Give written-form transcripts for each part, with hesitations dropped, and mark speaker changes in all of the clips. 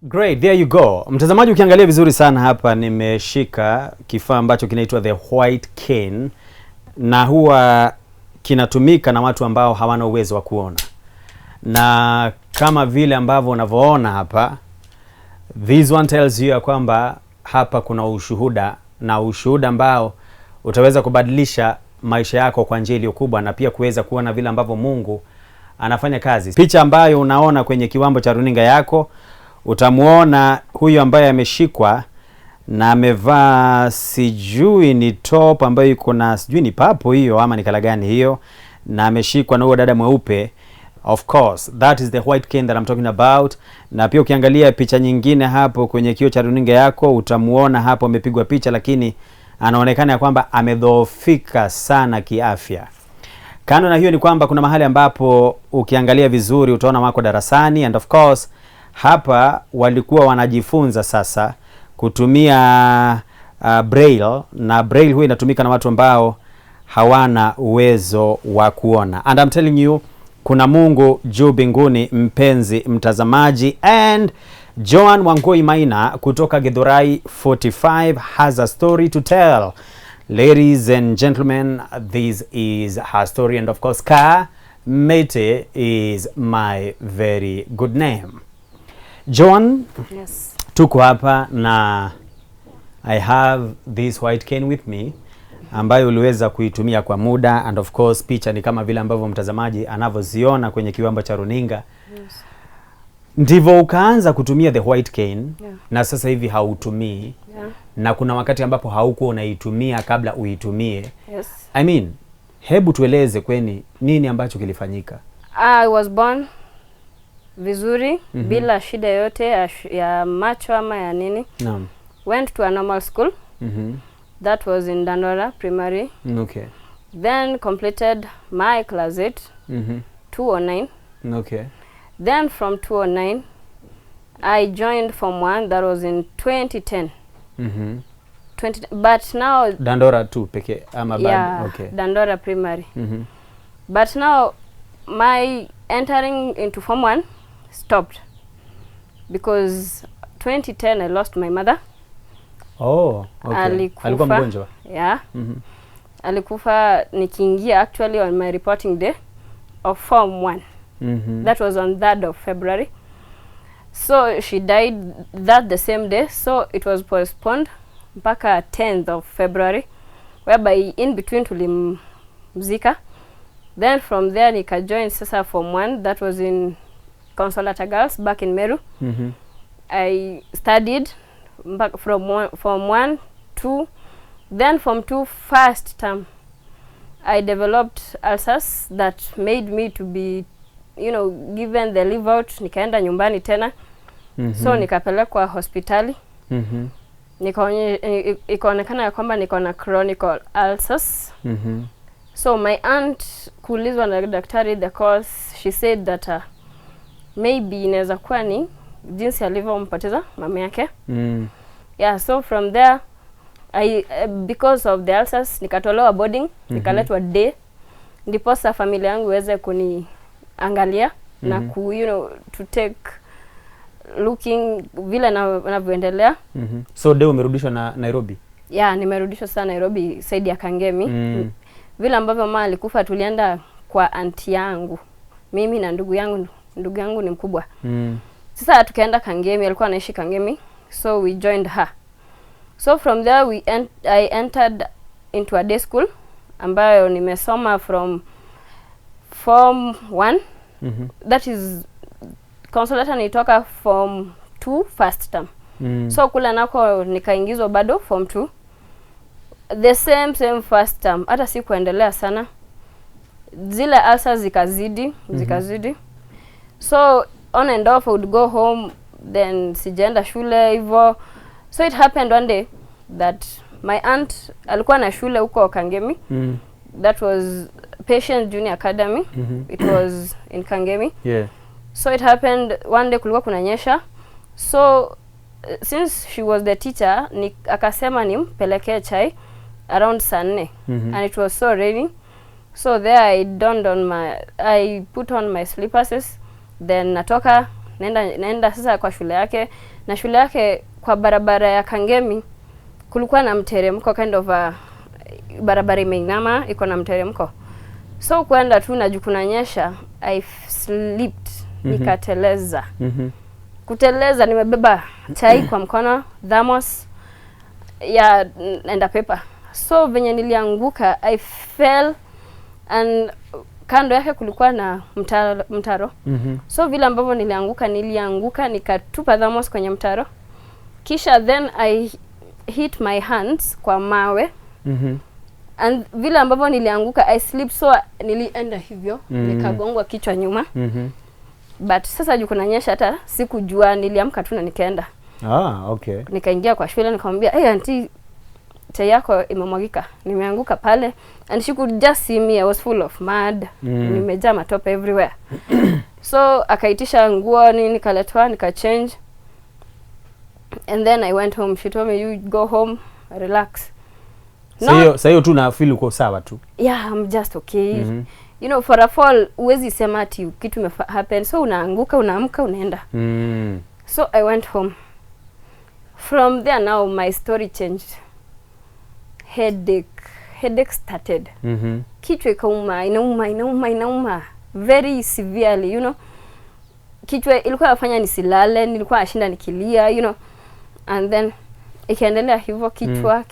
Speaker 1: Great, there you go. Mtazamaji, ukiangalia vizuri sana hapa nimeshika kifaa ambacho kinaitwa the white cane, na huwa kinatumika na watu ambao hawana uwezo wa kuona. Na kama vile ambavyo unavyoona hapa, this one tells you kwamba hapa kuna ushuhuda, na ushuhuda ambao utaweza kubadilisha maisha yako kwa njia iliyo kubwa, na pia kuweza kuona vile ambavyo Mungu anafanya kazi. Picha ambayo unaona kwenye kiwambo cha runinga yako, utamuona huyu ambaye ameshikwa na amevaa sijui ni top ambayo iko na sijui ni papo hiyo ama ni kala gani hiyo, na ameshikwa na huyo dada mweupe. Of course that is the white cane that I'm talking about. Na pia ukiangalia picha nyingine hapo kwenye kioo cha runinga yako, utamuona hapo amepigwa picha, lakini anaonekana ya kwamba amedhoofika sana kiafya. Kando na hiyo ni kwamba kuna mahali ambapo ukiangalia vizuri utaona wako darasani, and of course hapa walikuwa wanajifunza sasa kutumia braille, na braille huwa inatumika na watu ambao hawana uwezo wa kuona. And I'm telling you, kuna Mungu juu mbinguni, mpenzi mtazamaji. And Joan Wangoi Maina kutoka Githurai 45 has a story to tell. Ladies and gentlemen, this is her story, and of course Ka Mete is my very good name. Joan,
Speaker 2: yes,
Speaker 1: tuko hapa na I have this white cane with me ambayo uliweza kuitumia kwa muda, and of course picha ni kama vile ambavyo mtazamaji anavyoziona kwenye kiwambo cha runinga.
Speaker 2: yes.
Speaker 1: Ndivyo ukaanza kutumia the white cane,
Speaker 2: Yeah.
Speaker 1: na sasa hivi hautumii.
Speaker 2: Yeah.
Speaker 1: Na kuna wakati ambapo haukuwa unaitumia kabla uitumie.
Speaker 2: Yes.
Speaker 1: I mean, hebu tueleze kweni nini ambacho kilifanyika.
Speaker 2: I was born vizuri, bila shida yote ya macho ama ya nini.
Speaker 1: Naam.
Speaker 2: Went to a normal school. That was in Dandora Primary.
Speaker 1: Okay.
Speaker 2: Then completed my class 8, 209.
Speaker 1: Okay.
Speaker 2: Then from 209, I joined Form 1. That was in 2010. 20, but now
Speaker 1: Dandora tu peke ama
Speaker 2: yeah,
Speaker 1: okay.
Speaker 2: Dandora Primary. But now my entering into Form 1 stopped because 2010 I lost my mother.
Speaker 1: Oh, okay. Alikuwa mgonjwa?
Speaker 2: Yeah. Alikufa nikiingia actually on my reporting day of Form 1. That was on 3rd of February. So she died that the same day, so it was postponed mpaka 10th of February, whereby in between tulimzika. Then from there nikajoin sasa Form 1. That was in Consolata Girls back in Meru. I studied from Form 1, 2, then Form 2 first term I developed ulcers that made me to be, given the leave out. Nikaenda nyumbani tena. So nikapelekwa hospitali. Ikaonekana ya kwamba niko na chronic ulcers. So my aunt kuulizwa na daktari the cause, she said that maybe inaweza kuwa ni jinsi alivyompoteza mama yake. Yeah, so from there because of the ulcers nikatolewa boarding, nikaletwa day, ndiposa familia yangu iweze kuniangalia na to take looking vile navyoendelea.
Speaker 1: So leo umerudishwa na Nairobi?
Speaker 2: Yeah, nimerudishwa sana Nairobi saidi ya Kangemi. Vile ambavyo mama alikufa tulienda kwa aunti yangu, mimi na ndugu yangu ni mkubwa. Sasa tukaenda Kangemi, alikuwa anaishi Kangemi, so we joined her. So from there I entered into a day school ambayo nimesoma from Form 1. That is Consolata nitoka Form 2 first term. So kula nako nikaingizwa bado Form 2. The same first term. Hata sikuendelea sana. Zile ulcers zikazidi. So on and off I would go home, then sijaenda shule hivyo. So it happened one day that my aunt alikuwa na shule huko Kangemi. That was Patient Junior Academy. It was in Kangemi.
Speaker 1: Yeah.
Speaker 2: So it happened one day kulikuwa kunanyesha. So since she was the teacher, akasema nimpelekee chai around saa 4. And it was so raining. So there I put on my slippers, then natoka naenda sasa kwa shule yake, na shule yake kwa barabara ya Kangemi kulikuwa na mteremko, kind of barabara imeinama iko na mteremko. So kwenda tu na kunanyesha, I slipped, nikateleza. Kuteleza, nimebeba chai kwa mkono, thermos ya enda paper. So venye nilianguka, I fell, and kando yake kulikuwa na mtaro. So vile ambavyo nilianguka nikatupa thermos kwenye mtaro. Kisha then I hit my hands kwa mawe. And vile ambavyo nilianguka, I slipped, so nilienda hivyo, nikagongwa kichwa nyuma. But sasa juu kunanyesha, hata sikujua, niliamka tu na nikaenda.
Speaker 1: Okay.
Speaker 2: Nikaingia kwa shule, nikamwambia, "Hey auntie, chai yako imemwagika." Nimeanguka pale, and she could just see me, I was full of mud. Nimejaa matope everywhere. So akaitisha nguo, nikaletwa, nikachange. And then I went home. She told me, "You go home, relax."
Speaker 1: Sasa hiyo tu na feel uko sawa tu.
Speaker 2: Yeah, I'm just okay. You know, for a fall, uwezi sema ati kitu happen. So unaanguka, unaamka, unaenda. So I went home. From there now, my story changed. Headache started. Kichwa ikauma, inauma very severely, you know. Kichwa ilikuwa inafanya nisilale, nilikuwa nashinda nikilia, you know. And then ikaendelea hivyo, kichwa.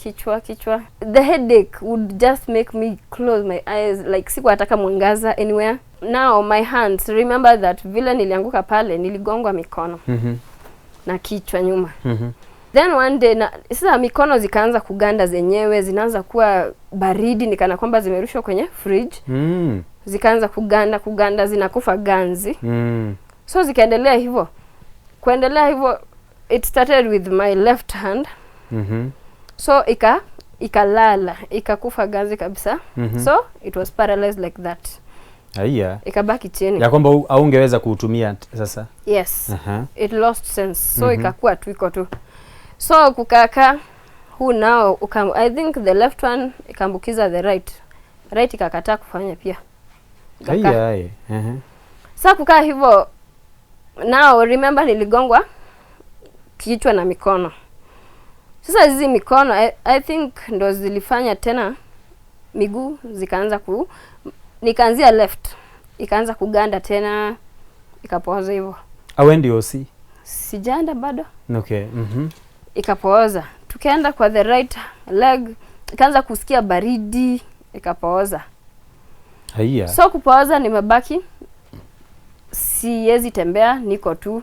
Speaker 2: The headache would just make me close my eyes, like siku nataka mwangaza anywhere. Now my hands, remember that vile nilianguka pale, niligongwa mikono na kichwa nyuma. Then one day, sasa mikono zikaanza kuganda zenyewe, zinaanza kuwa baridi, nikana kwamba zimerushwa kwenye fridge. Zikaanza kuganda, zinakufa ganzi. So zikaendelea hivyo. Kuendelea hivyo, it started with my left hand. So ikalala, ikakufa ganzi kabisa. So it was paralyzed like that. Ikabaki chini.
Speaker 1: Ya kwamba haungeweza kuutumia sasa.
Speaker 2: Yes. It lost sense. So ikakuwa tu iko tu. So kukaka who now I think the left one ikambukiza the right. Right ikakataa kufanya pia. Sasa kukaa hivyo, now remember niligongwa kichwa na mikono. Sasa hizi mikono I think ndo zilifanya tena miguu zikaanza nikaanzia left, ikaanza kuganda tena, ikapooza hivyo. Awendi
Speaker 1: OC?
Speaker 2: Sijaenda bado.
Speaker 1: Okay.
Speaker 2: Ikapooza. Tukaenda kwa the right leg, ikaanza kusikia baridi, ikapooza. So kupooza, nimebaki siwezi tembea, niko tu.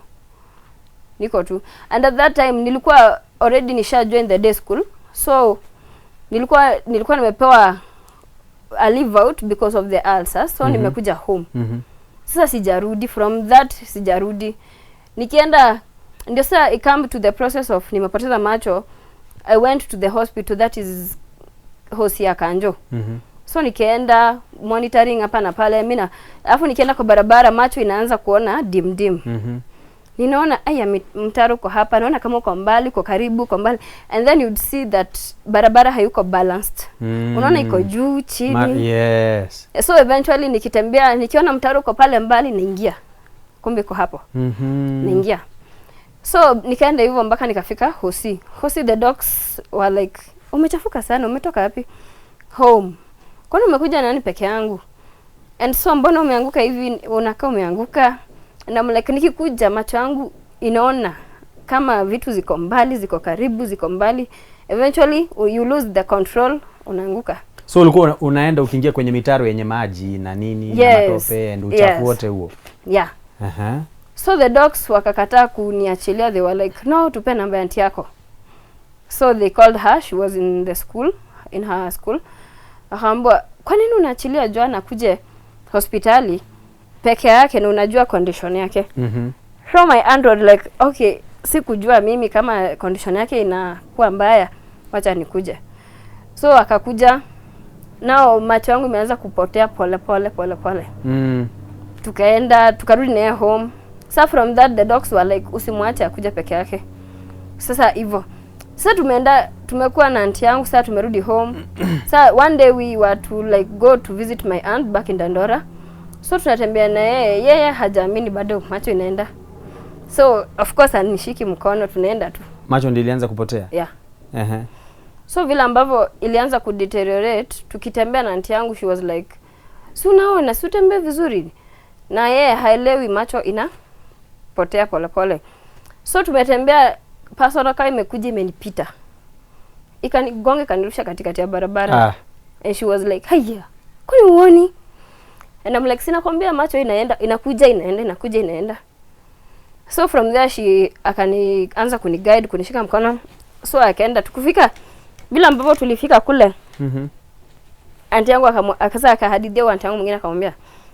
Speaker 2: And at that time nilikuwa already nisha join the day school. So nilikuwa nimepewa a leave out because of the ulcers. So nimekuja home. Sasa sijarudi, from that sijarudi. Nikienda ndio sasa I come to the process of nimepoteza macho. I went to the hospital, that is hosi ya Kanjo. So nikaenda monitoring hapa na pale, alafu nikienda kwa barabara macho inaanza kuona dim. Ninaona mtaro uko hapa, naona kama uko mbali, uko karibu, uko mbali. And then you'd see that barabara hayuko balanced. Unaona iko juu, chini.
Speaker 1: Yes.
Speaker 2: So eventually nikitembea, nikiona mtaro uko pale mbali, naingia. Kumbe uko hapo. Naingia. So nikaenda hivyo mpaka nikafika hosi. The docs were like, "Umechafuka sana, umetoka wapi?" "Home." "Kwani umekuja nani peke yangu?" "And so mbona umeanguka hivi, unakaa umeanguka?" Na like nikikuja macho yangu inaona kama vitu ziko mbali, ziko karibu, ziko mbali. Eventually you lose the control, unaanguka.
Speaker 1: So ulikuwa unaenda ukiingia kwenye mitaro yenye maji na nini, na matope and uchafu wote huo.
Speaker 2: Yeah. So the docs wakakataa kuniachilia, they were like, "No, tupe namba ya auntie yako." So they called her, she was in her school. Akaambia, "Kwa nini unaachilia Joan akuje hospitali peke yake na unajua condition yake?" So my aunt was like, "Okay, sikujua mimi kama condition yake inakuwa mbaya, wacha nikuje." So akakuja. Nao macho yangu imeanza kupotea pole. Tukarudi naye home. So from that the docs were like, "Usimwache akuja peke yake." Sasa hivyo. Sasa tumekuwa na auntie yangu, sasa tumerudi home. Sasa one day we were to like go to visit my aunt back in Dandora. So tunatembea na yeye hajaamini bado macho inaenda. So of course anishiki mkono, tunaenda tu.
Speaker 1: Macho ndio ilianza kupotea?
Speaker 2: Yeah.
Speaker 1: So
Speaker 2: vile ambavyo ilianza kudeteriorate, tukitembea na aunti yangu, she was like, si unaona, si utembee vizuri. Na yeye haelewi macho inapotea pole pole. So tumetembea, pasoro kama imekuja imenipita. Ikanigonga kanirusha katikati ya barabara. And she was like, "Haya, kwani uoni?" And I'm like, sina kwambia macho inaenda, inakuja inaenda, inakuja inaenda. So from there she akanianza kuniguide, kunishika mkono. So akaenda tukufika bila ambapo tulifika kule. Aunti yangu akaanza akahadithia aunti yangu mwingine akamwambia,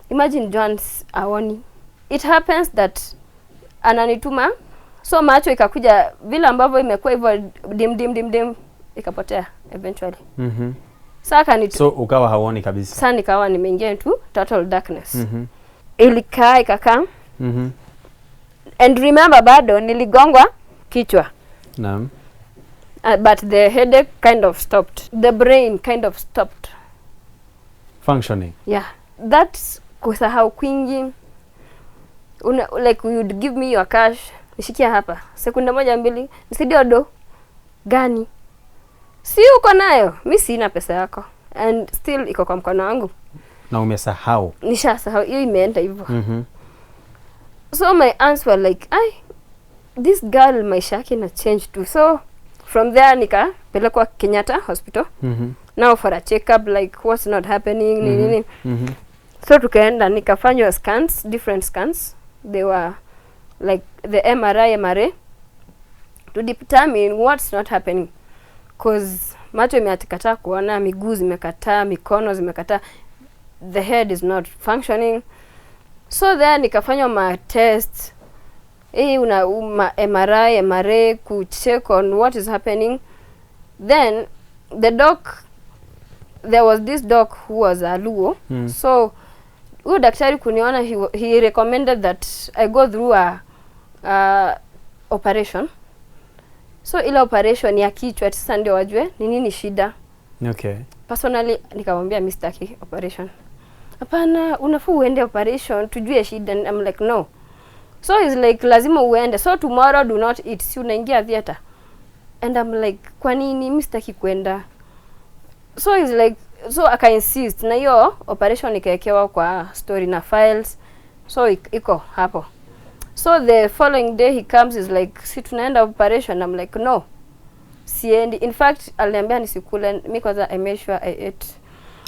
Speaker 2: "Imagine Joan aoni. It happens that ananituma." So macho ikakuja vile ambavyo imekuwa hivyo dim ikapotea eventually.
Speaker 1: So ukawa hauoni kabisa.
Speaker 2: Sasa nikawa nimeingia into total darkness. Ilikaa ikakaa. And remember bado niligongwa kichwa.
Speaker 1: Naam.
Speaker 2: But the headache kind of stopped. The brain kind of stopped
Speaker 1: functioning.
Speaker 2: Yeah. That's kusahau kwingi. Like you would give me your cash, nishikia hapa. Sekunda moja mbili, nisidio do gani? Si uko nayo, mimi sina pesa yako. And still iko kwa mkono wangu.
Speaker 1: Na umesahau.
Speaker 2: Nishasahau, hiyo imeenda hivyo. So my aunts were like, this girl maisha yake na change too. So from there nikapelekwa Kenyatta hospital. Now for a checkup, like what's not happening, nini. So tukaenda nikafanywa scans, different scans. They were like the MRI to determine what's not happening. Cause macho imeatikataa kuona, miguu zimekataa, mikono zimekataa, the head is not functioning. So then nikafanywa ma tests, MRI ku check on what is happening. Then the doc, there was this doc who was a Luo. So huyo daktari kuniona, he recommended that I go through a operation. So ile operation ya kichwa sasa ndio wajue ni nini shida.
Speaker 1: Okay.
Speaker 2: Personally nikamwambia Mr. operation. Hapana, unafaa uende operation tujue shida. I'm like no. So he's like lazima uende. So tomorrow do not eat. Si unaingia theater. And I'm like kwa nini Mr. kwenda? So he's like, so aka insist na hiyo operation ikaekewa kwa story na files. So iko hapo. So the following day he comes, is like, si tunaenda operation. I'm like no, siendi. In fact aliniambia nisikule, mimi kwanza I made sure I ate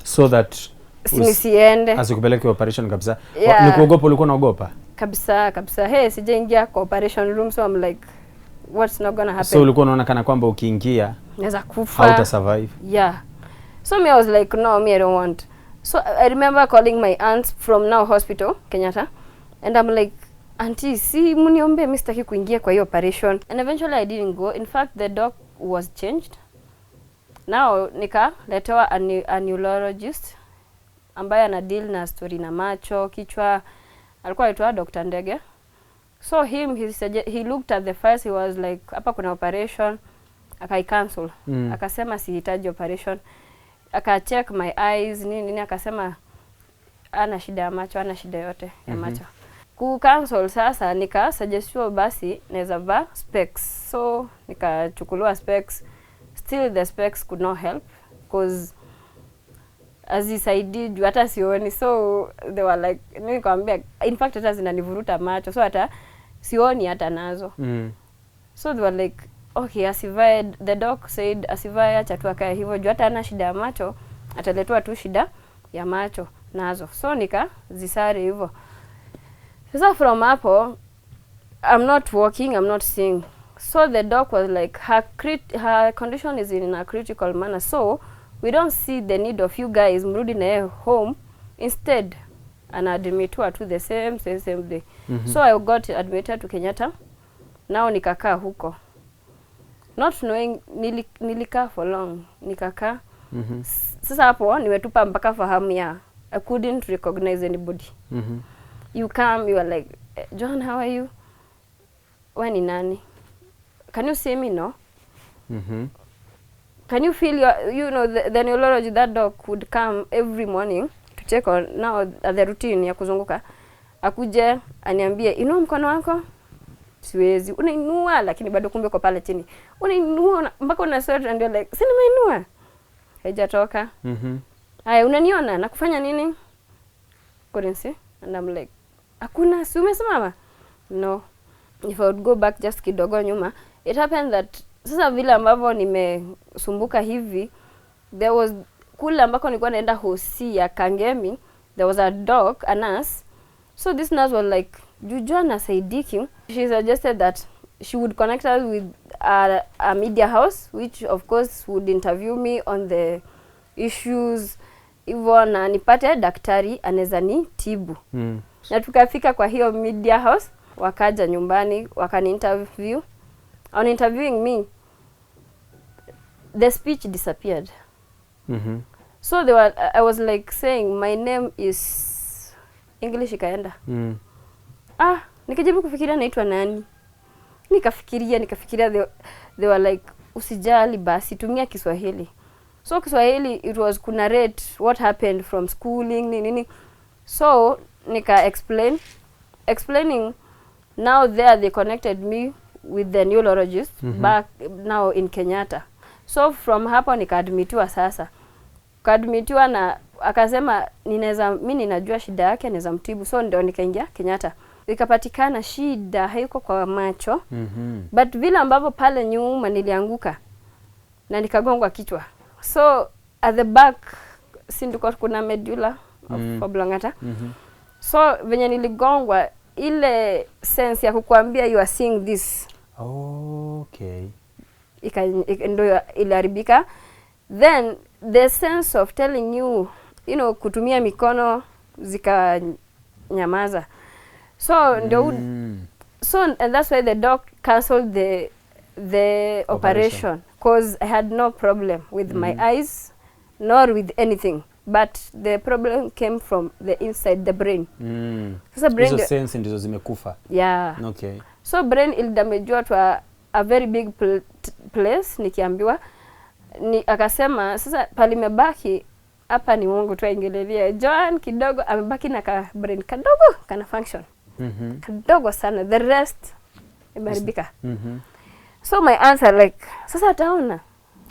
Speaker 1: so that
Speaker 2: nisiende
Speaker 1: asikupeleke operation kabisa.
Speaker 2: Yeah.
Speaker 1: Ni kuogopa, ulikuwa unaogopa?
Speaker 2: Kabisa. Hey, sijaingia kwa operation room, so I'm like what's not gonna happen.
Speaker 1: So ulikuwa unaona kana kwamba ukiingia
Speaker 2: naweza kufa,
Speaker 1: hauta survive.
Speaker 2: Yeah. So me I was like no, me I don't want. So I remember calling my aunts from now hospital Kenyatta, and I'm like, auntie, si muniombe mimi sitaki kuingia kwa hiyo operation. And eventually I didn't go. In fact the doc was changed. Now nikaletewa a neurologist ambaye ana deal na story na macho, kichwa. Alikuwa aitwa Dr. Ndege. So he looked at the files, he was like, hapa kuna operation. Akai-cancel. Akasema sihitaji operation. Aka-check my eyes, nini akasema ana shida ya macho, ana shida yote ya macho. Ku-cancel sasa, nika-suggestiwa basi naweza vaa specs. So nikachukuliwa specs. Still the specs could not help. Because as I did, hata sioni. So they were like, nikamwambia, in fact hata zinanivuruta macho. So hata sioni hata nazo. So they were like, okay, asivae. The doc said asivae, acha tu akae hivyo. Juu hata ana shida ya macho, ataletwa tu shida ya macho nazo. So nikazisare hivyo. Sasa from hapo, I'm not walking, I'm not seeing. So the doc was like, her condition is in a critical manner. So we don't see the need of you guys mrudi na yeye home. Instead, anaadmitiwa to the same day. So I got admitted to Kenyatta. Now nikakaa huko. Not knowing, nilikaa for long. Nikakaa. Sasa hapo, nimetupa mpaka fahamu ya I couldn't recognize anybody. You come, you are like, Joan, how are you? Wewe ni nani? Can you see me? No? Can you feel the neurologist, that doc would come every morning to check on now the routine ya kuzunguka. Akuje aniambie, mkono wako? siwezi. Unainua lakini bado kumbe uko pale chini. Unainua mpaka unasweat and you're like, si nimeinua. Haijatoka. Haya, unaniona na kufanya nini? Couldn't see. And I'm like, hakuna, si umesimama? No. If I would go back just kidogo nyuma, it happened that sasa vile ambavyo nimesumbuka hivi, there was kule ambako nilikuwa naenda hosi ya Kangemi, there was a dog, a nurse. So this nurse was like, Joan asaidiki. She suggested that she would connect us with a media house, which of course would interview me on the issues, hivyo na nipate daktari anaweza nitibu. Na tukafika kwa hiyo media house, wakaja nyumbani, wakani interview. On interviewing me, the speech disappeared. So I was like saying, my name is English ikaenda. Nikajaribu kufikiria naitwa nani. Nikafikiria they were like, usijali basi tumia Kiswahili. So Kiswahili, it was kunarrate what happened from schooling nini. So nika explaining. Now there they connected me with the neurologist back now in Kenyatta. So from hapo nikaadmitiwa sasa. Kaadmitiwa na akasema mimi ninajua shida yake, naweza mtibu. So ndio nikaingia Kenyatta. Ikapatikana shida haiko kwa macho. But vile ambavyo pale nyuma nilianguka na nikagongwa kichwa. So at the back sindiko kuna medulla oblongata. So venye niligongwa, ile sense ya kukuambia you are seeing this.
Speaker 1: Okay.
Speaker 2: Ndio iliharibika. Then the sense of telling you, kutumia mikono zikanyamaza. So ndio so and that's why the doc cancelled the operation because I had no problem with my eyes nor with anything, but the problem came from the inside the brain.
Speaker 1: So brain sense ndizo zimekufa.
Speaker 2: Yeah.
Speaker 1: Okay.
Speaker 2: So brain ilidamagewa to a very big place. Nikiambiwa akasema sasa palimebaki hapa ni Mungu tu aingilia. Joan kidogo amebaki na ka brain kadogo kana function. Kadogo sana, the rest imeharibika. So my answer like, sasa ataona,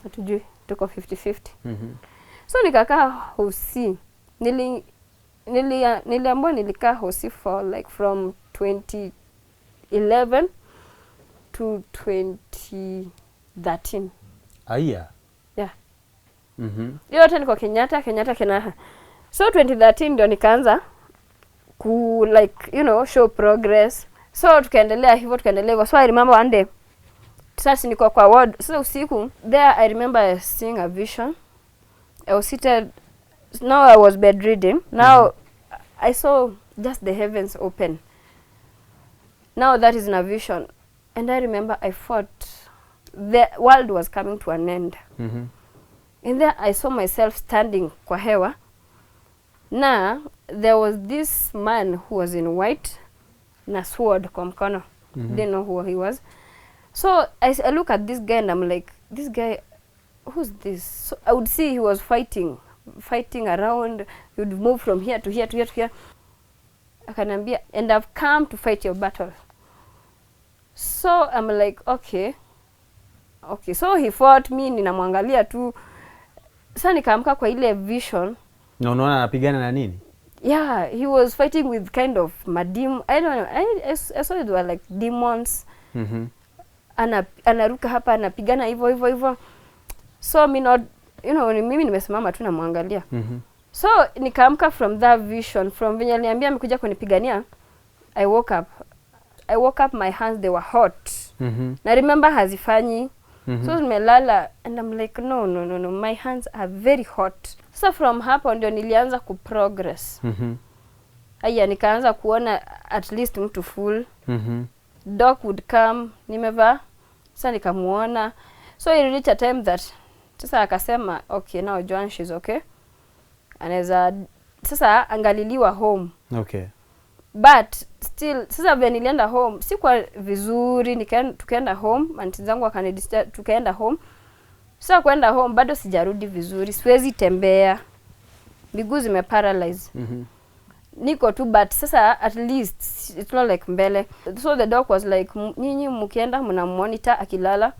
Speaker 2: hatujui, tuko 50-50. So nikakaa hosi. Niliambiwa nilikaa hosi for like from 2011 to 2013.
Speaker 1: Aya.
Speaker 2: Yeah. Yote niko Kenyatta. So 2013 ndio nikaanza ku like show progress. So tukaendelea hivyo. So I remember one day sasa niko kwa ward. So usiku there I remember seeing a vision. I was seated. Now I was bedridden. Now I saw just the heavens open. Now that is in a vision. And I remember I thought the world was coming to an end. And there I saw myself standing kwa hewa. Now there was this man who was in white na sword kwa mkono. Didn't know who he was. So I look at this guy and I'm like, this guy, who's this? So I would see he was fighting around. He would move from here to here to here to here. Akaniambia, and I've come to fight your battle. So I'm like, okay. So he fought me, ninamwangalia tu. Sasa nikaamka kwa ile vision.
Speaker 1: Na unaona anapigana na nini?
Speaker 2: Yeah, he was fighting with kind of madim. I don't know. I saw it were like demons. Anaruka hapa, anapigana hivyo. So mimi nimesimama tu namwangalia. So nikaamka from that vision, from venye aliniambia amekuja kunipigania. I woke up, my hands they were hot. Na remember hazifanyi. So nimelala and I'm like no, my hands are very hot. So from hapo ndio nilianza kuprogress. Aya nikaanza kuona at least mtu full. Doc would come, nimevaa. Sasa nikamuona. So it reached a time that sasa akasema okay, now Joan she's okay. Anaweza sasa angaliliwa home.
Speaker 1: Okay.
Speaker 2: But still sasa vile nilienda home sikuwa vizuri, tukaenda home, aunti zangu akanidisturb, tukaenda home. Sasa kwenda home bado sijarudi vizuri, siwezi tembea. Miguu zimeparalyze. niko tu, but sasa at least it's not like mbele. So the doc was like, nyinyi mkienda mna monitor akilala,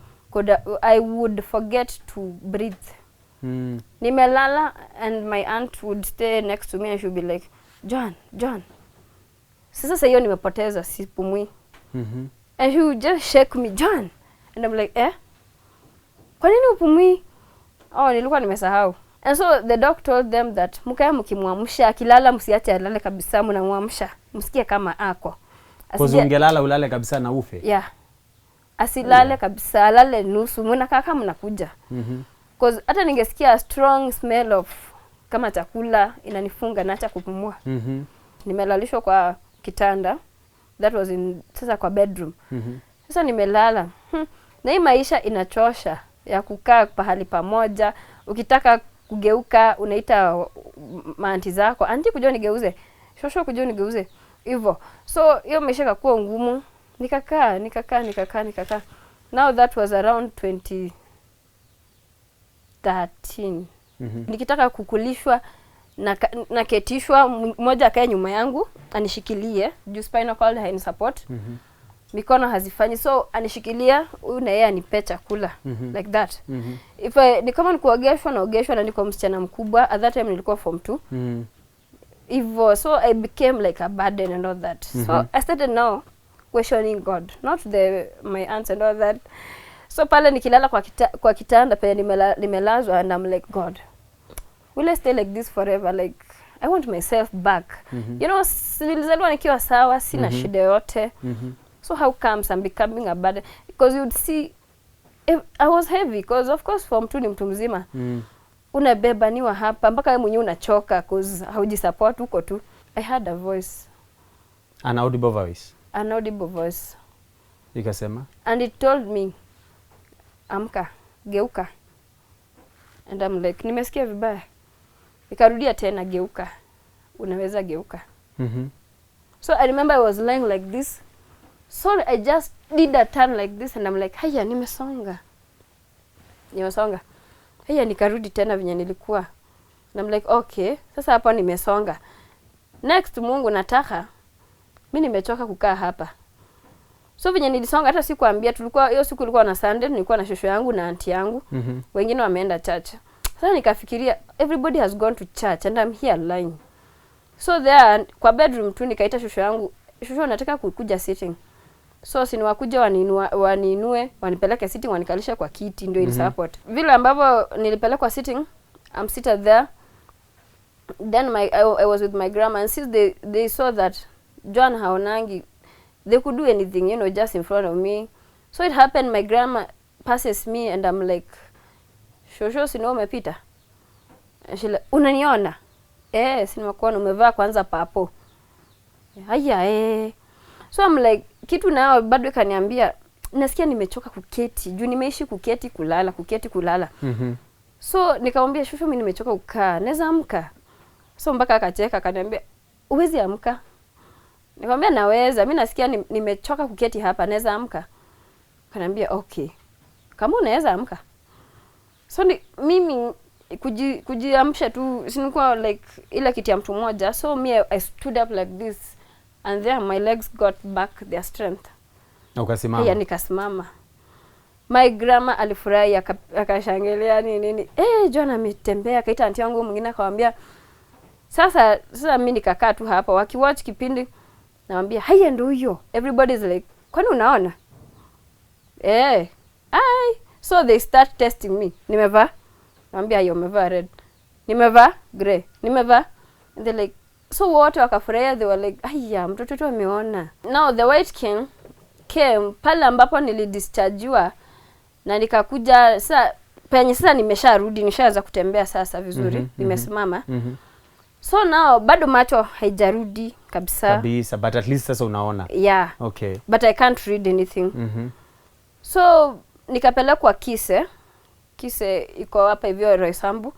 Speaker 2: I would forget to breathe. Nimelala and my aunt would stay next to me and she would be like, Joan. Sasa hiyo nimepoteza, sipumui. And she would just shake me, Joan. And I'm like, kwa nini upumui? Oh, nilikuwa nimesahau. And so the doc told them that mkae mkimwamsha, akilala msiache alale kabisa, mnamwamsha. Msikie kama ako.
Speaker 1: Ungelala ulale kabisa na ufe.
Speaker 2: Yeah. Asilale kabisa, alale nusu, mnakaa kama mnakuja. Because hata ningesikia a strong smell of kama chakula inanifunga naacha kupumua. Nimelalishwa kwa kitanda. That was sasa kwa bedroom. Sasa nimelala. Na hii maisha inachosha ya kukaa pahali pamoja. Ukitaka kugeuka unaita maanti zako, anti kuja nigeuze, shosho kuja nigeuze, hivyo. So hiyo maisha ikakuwa ngumu. Nikakaa. Now that was around 2013. Nikitaka kukulishwa na ketishwa, mmoja akae nyuma yangu anishikilie, juu spinal cord haini support. Mikono hazifanyi, so anishikilia, huyu na yeye anipe chakula. Like that. If ni kama nikuogeshwa na niko msichana mkubwa, at that time nilikuwa form 2. Hivyo, so I became like a burden and all that. So I started now questioning God, not my aunts and all that. So pale nikilala kwa kitanda pale nimelazwa, and I'm like, God, will I stay like this forever? Like, I want myself back. You know, nilizaliwa nikiwa sawa, sina shida yote. So how comes I'm becoming a burden? Because you'd see, I was heavy, because of course form 2 ni mtu mzima. Unabebaniwa hapa, mpaka wewe mwenyewe unachoka, because haujisupport huko tu. I had a voice.
Speaker 1: An audible voice.
Speaker 2: An audible voice.
Speaker 1: Ikasema?
Speaker 2: And it told me, amka, geuka. And I'm like, nimesikia vibaya. Nikarudia tena, geuka. Unaweza geuka. So I remember I was lying like this. So I just did a turn like this, and I'm like, haya, nimesonga. Haya, nikarudi tena venye nilikuwa. And I'm like, okay, sasa hapa nimesonga. Next, Mungu nataka, mimi nimechoka kukaa hapa. So venye nilisonga, hata sikuambia, tulikuwa hiyo siku ilikuwa na Sunday, nilikuwa na shosho yangu na aunti yangu. Wengine wameenda church. Sasa nikafikiria, everybody has gone to church and I'm here lying. So there, kwa bedroom tu nikaita shosho yangu, shosho nataka kukuja sitting. So si niwakuja waninue, wanipeleke sitting, wanikalisha kwa kiti, ndio ili support. Vile ambavyo nilipelekwa sitting, I'm seated there. Then I was with my grandma, and since they saw that Joan haonangi, they could do anything, you know, just in front of me. So it happened, my grandma passes me and I'm like, shosho, si umepita? And she like, unaniona? Si nimekuona, umevaa kwanza papo. Haya So I'm like, kitu nao bado kaniambia, nasikia nimechoka kuketi, juu nimeishi kuketi kulala. So nikamwambia, shosho, mimi nimechoka kukaa, naweza amka? So mpaka akacheka, akaniambia, uwezi amka? Nikamwambia naweza, mimi nasikia nimechoka kuketi hapa, naweza amka? Akaniambia okay, kama unaweza amka. So mimi kujiamsha tu, sinikuwa like ile kiti ya mtu mmoja. So I stood up like this, and then my legs got back their strength.
Speaker 1: Ukasimama?
Speaker 2: Yeah, nikasimama. My grandma alifurahi, akashangilia nini. Joan ametembea, kaita aunti yangu mwingine akamwambia, sasa mimi nikakaa tu hapa wakiwatch kipindi, naambia haya ndio huyo. Everybody's like, kwani unaona? So they start testing me. Nimevaa? Naambia hiyo umevaa red. Nimevaa grey. Nimevaa? And they're like, so wote wakafurahia, they were like, haya mtoto tu ameona. Now the white king came pale ambapo nilidischargewa, na nikakuja sasa nimesharudi, nishaanza kutembea sasa vizuri, nimesimama. So now bado macho haijarudi kabisa,
Speaker 1: but at least sasa unaona.
Speaker 2: Yeah.
Speaker 1: Okay.
Speaker 2: But I can't read anything. So nikapelekwa Kise iko hapa hivyo Roysambu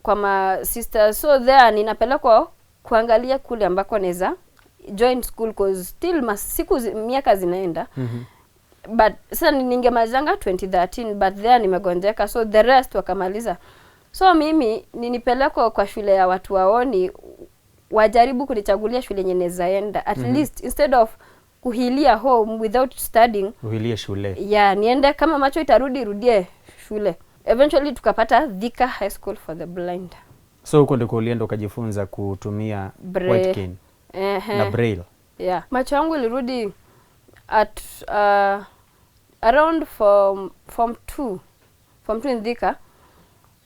Speaker 2: kwa ma sisters. So there ninapelekwa kuangalia kule ambako naweza join school, cause still miaka zinaenda. But sasa ningemalizanga 2013, but there nimegonjeka, so the rest wakamaliza. So mimi ninipelekwa kwa shule ya watu waoni, wajaribu kunichagulia shule yenye nezaenda at least instead of kuhilia home without studying,
Speaker 1: uhilie shule.
Speaker 2: Yeah, niende kama macho itarudi rudie shule. Eventually tukapata Thika High School for the Blind.
Speaker 1: So huko ndiko ulienda ukajifunza kutumia white cane na braille.
Speaker 2: Yeah, macho yangu ilirudi at around form 2 in Thika,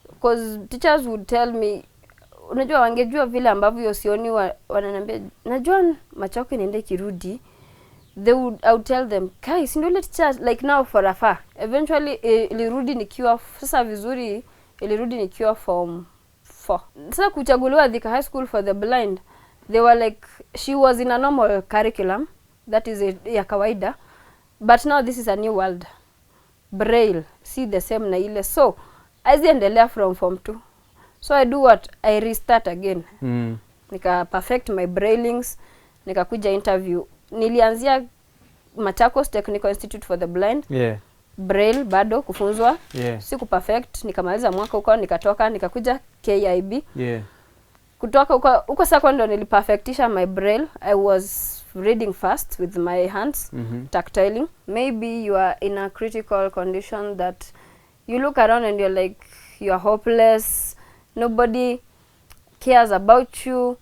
Speaker 2: because teachers would tell me, unajua wangejua vile ambavyo sioni wananiambia najua macho yako inaenda kirudi, I would tell them, guys, ndio let teachers like now for a far. Eventually ilirudi nikiwa sasa vizuri, ilirudi nikiwa form 4. Sasa kuchaguliwa Thika High School for the Blind, they were like, she was in a normal curriculum, that is ya kawaida, but now this is a new world. Braille, see the same na ile. So aziendelea from form 2. So I do what? I restart again. Nika perfect my braillings, nikakuja interview. Nilianzia Machakos Technical Institute for the Blind.
Speaker 1: Yeah.
Speaker 2: Braille bado kufunzwa.
Speaker 1: Yeah.
Speaker 2: Siku perfect, nikamaliza mwaka huko, nikatoka, nikakuja KIB.
Speaker 1: Yeah.
Speaker 2: Kutoka huko second niliperfectisha my braille. I was reading fast with my hands, tactiling. Maybe you are in a critical condition that you look around and you're like, you are hopeless, nobody cares about you,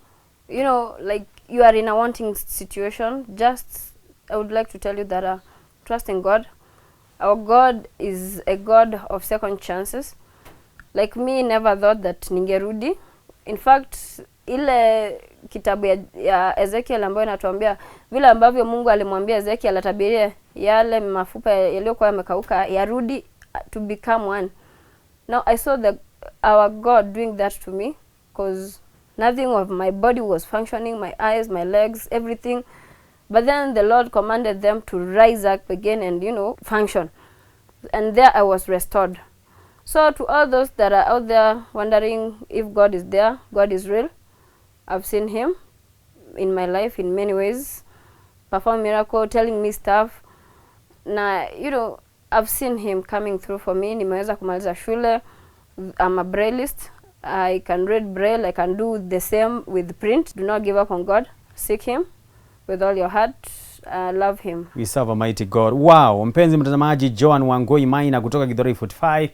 Speaker 2: you know, like you are in a wanting situation. Just, I would like to tell you that trust in God. Our God is a God of second chances. Like me, never thought that ningerudi. In fact, ile kitabu ya Ezekiel ambayo inatuambia vile ambavyo Mungu alimwambia Ezekiel atabirie yale mafupa yaliyokuwa yamekauka yarudi to become one. Now I saw our God doing that to me, because nothing of my body was functioning, my eyes, my legs, everything. But then the Lord commanded them to rise up again and, you know, function. And there I was restored. So to all those that are out there wondering if God is there, God is real. I've seen him in my life in many ways, perform miracle, telling me stuff. Na, you know, I've seen him coming through for me. Nimeweza kumaliza shule. I'm a brailleist. I can read braille. I can do the same with print. Do not give up on God. Seek him with all your heart. Love him.
Speaker 1: We serve a mighty God. Wow, mpenzi mtazamaji, Joan Wangoi Maina kutoka Githurai 45,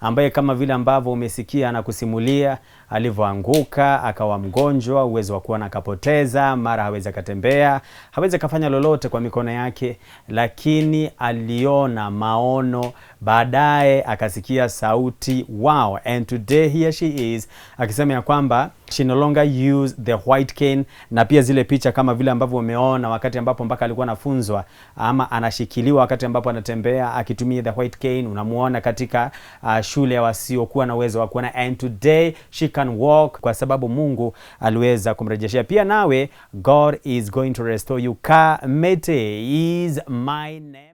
Speaker 1: ambaye kama vile ambavyo umesikia na kusimulia alivyoanguka, akawa mgonjwa, uwezo wa kuona akapoteza, mara hawezi kutembea, hawezi kufanya lolote kwa mikono yake, lakini aliona maono, baadaye akasikia sauti. Wow, and today here she is akisema ya kwamba she no longer use the white cane, na pia zile picha kama vile ambavyo umeona wakati ambapo mpaka alikuwa anafunzwa ama anashikiliwa wakati ambapo anatembea akitumia the white cane, unamuona katika shule ya wasiokuwa na uwezo wa kuona, and today she can walk kwa sababu Mungu aliweza kumrejeshia. Pia nawe, God is going to restore you. Kamete is my name.